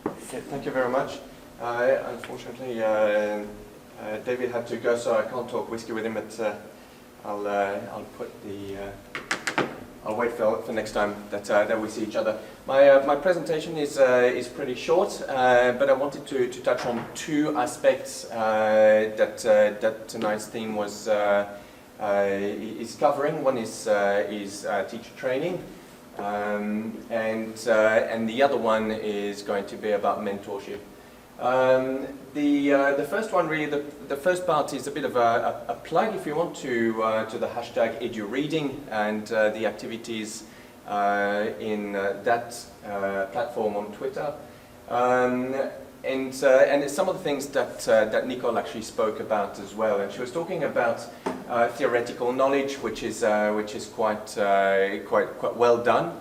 Okay, thank you very much. Unfortunately, David had to go, so I can't talk whiskey with him, but I'll wait for next time that we see each other. My presentation is pretty short, but I wanted to touch on two aspects that tonight's theme is covering. One is teacher training, and the other one is going to be about mentorship. The first one, really, the first part is a bit of a plug, if you want, to the hashtag EduReading and the activities in that platform on Twitter, and some of the things that Nicole actually spoke about as well. And she was talking about theoretical knowledge, which is quite well done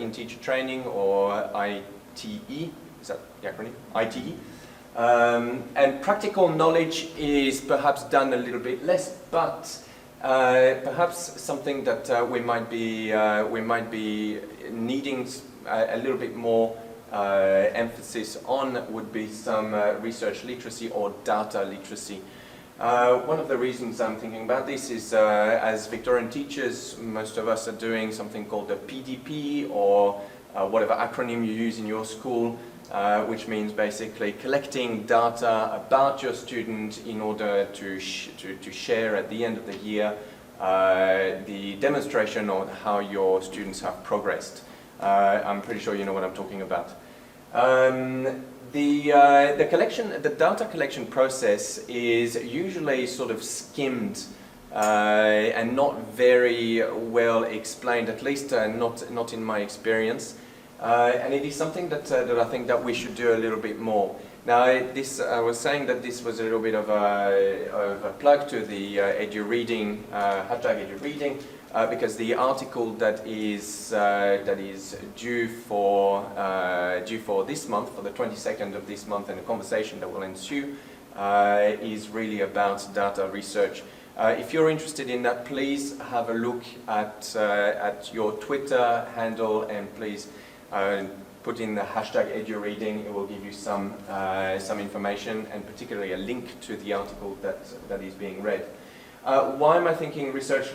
in teacher training, or ITE. Is that the acronym? ITE. And practical knowledge is perhaps done a little bit less, but perhaps something that we might be needing a little bit more emphasis on would be some research literacy or data literacy. One of the reasons I'm thinking about this is as Victorian teachers, most of us are doing something called a PDP, or whatever acronym you use in your school, which means basically collecting data about your student in order to share at the end of the year the demonstration on how your students have progressed. I'm pretty sure you know what I'm talking about. The data collection process is usually sort of skimmed and not very well explained, at least not in my experience. And it is something that I think that we should do a little bit more. Now, I was saying that this was a little bit of a plug to the EduReading, hashtag EduReading, because the article that is due for this month, for the 22nd of this month, and the conversation that will ensue, is really about data research. If you're interested in that, please have a look at your Twitter handle, and please put in the hashtag EduReading. It will give you some information, and particularly a link to the article that is being read. Why am I thinking research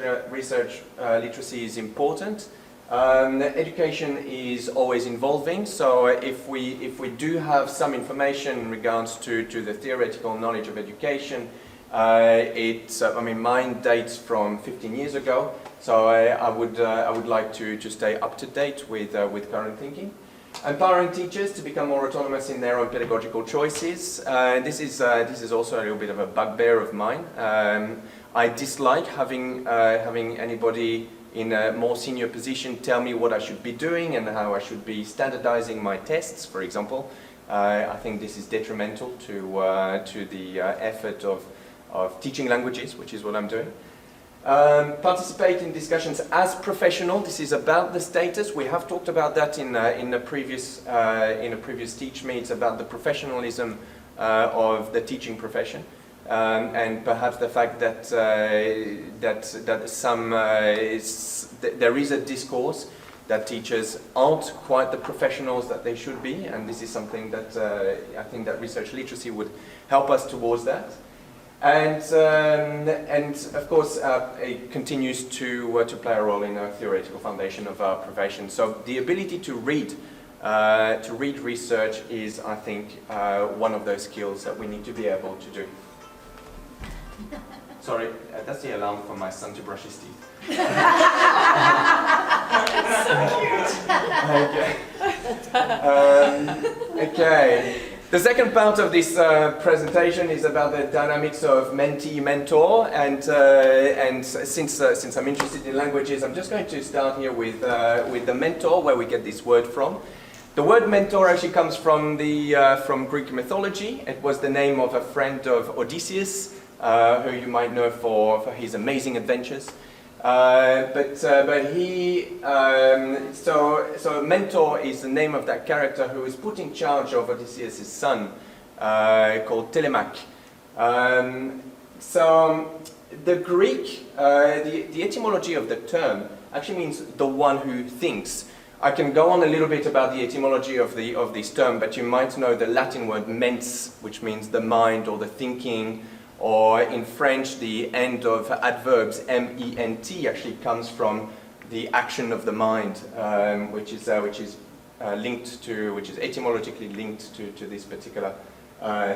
literacy is important? Education is always evolving, so if we do have some information in regards to the theoretical knowledge of education, mine dates from 15 years ago, so I would like to stay up to date with current thinking. Empowering teachers to become more autonomous in their own pedagogical choices. This is also a little bit of a bugbear of mine. I dislike having anybody in a more senior position tell me what I should be doing and how I should be standardizing my tests, for example. I think this is detrimental to the effort of teaching languages, which is what I'm doing. Participate in discussions as professional. This is about the status. We have talked about that in a previous Teach Meets, about the professionalism of the teaching profession, and perhaps the fact that there is a discourse that teachers aren't quite the professionals that they should be, and this is something that I think that research literacy would help us towards that. And of course, it continues to play a role in a theoretical foundation of our profession. So the ability to read research is, I think, one of those skills that we need to be able to do. Sorry, that's the alarm for my son to brush his teeth. That's so cute. Okay. The second part of this presentation is about the dynamics of mentee-mentor, and since I'm interested in languages, I'm just going to start here with the mentor, where we get this word from. The word mentor actually comes from Greek mythology. It was the name of a friend of Odysseus, who you might know for his amazing adventures. So mentor is the name of that character who is put in charge of Odysseus' son, called Telemach. So the Greek, the etymology of the term actually means the one who thinks. I can go on a little bit about the etymology of this term, but you might know the Latin word mens, which means the mind or the thinking, or in French the end of adverbs ment actually comes from the action of the mind, which is etymologically linked to this particular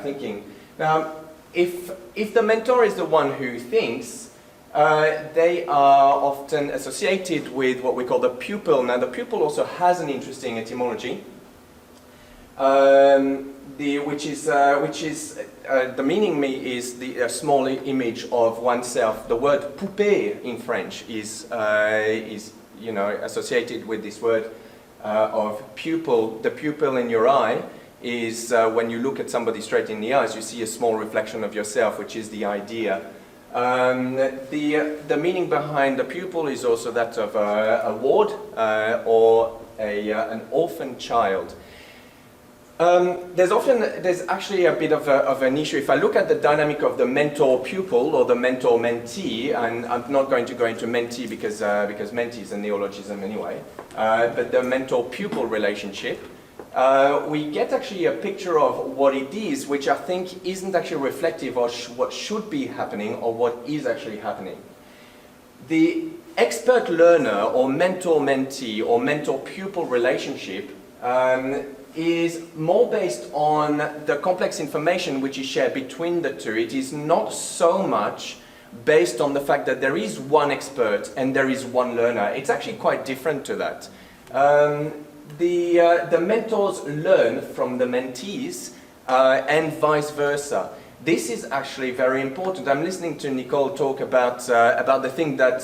thinking. Now, if the mentor is the one who thinks, they are often associated with what we call the pupil. Now, the pupil also has an interesting etymology, the meaning is the small image of oneself. The word poupée in French is associated with this word of pupil. The pupil in your eye is when you look at somebody straight in the eyes, you see a small reflection of yourself, which is the idea. The meaning behind the pupil is also that of a ward or an orphan child. There's actually a bit of an issue. If I look at the dynamic of the mentor-pupil or the mentor-mentee, and I'm not going to go into mentee because mentee is a neologism anyway, but the mentor-pupil relationship, we get actually a picture of what it is, which I think isn't actually reflective of what should be happening or what is actually happening. The expert learner or mentor-mentee or mentor-pupil relationship is more based on the complex information which is shared between the two. It is not so much based on the fact that there is one expert and there is one learner. It's actually quite different to that. The mentors learn from the mentees and vice versa. This is actually very important. I'm listening to Nicole talk about the thing that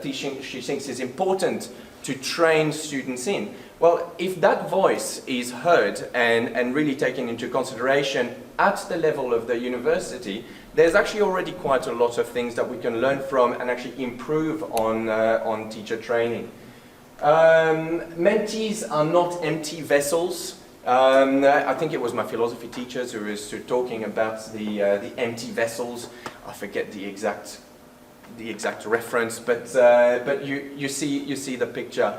she thinks is important to train students in. Well, if that voice is heard and really taken into consideration at the level of the university, there's actually already quite a lot of things that we can learn from and actually improve on teacher training. Mentees are not empty vessels. I think it was my philosophy teachers who was talking about the empty vessels. I forget the exact reference, but you see the picture.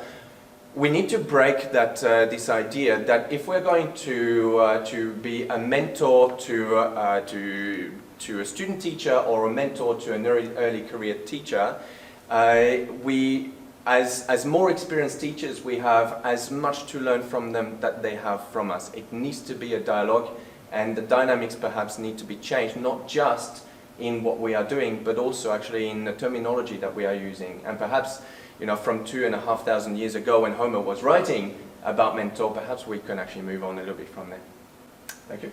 We need to break this idea that if we're going to be a mentor to a student teacher or a mentor to an early career teacher, we as more experienced teachers, we have as much to learn from them that they have from us. It needs to be a dialogue, and the dynamics perhaps need to be changed, not just in what we are doing, but also actually in the terminology that we are using. And perhaps, from 2,500 years ago when Homer was writing about mentor, perhaps we can actually move on a little bit from there. Thank you.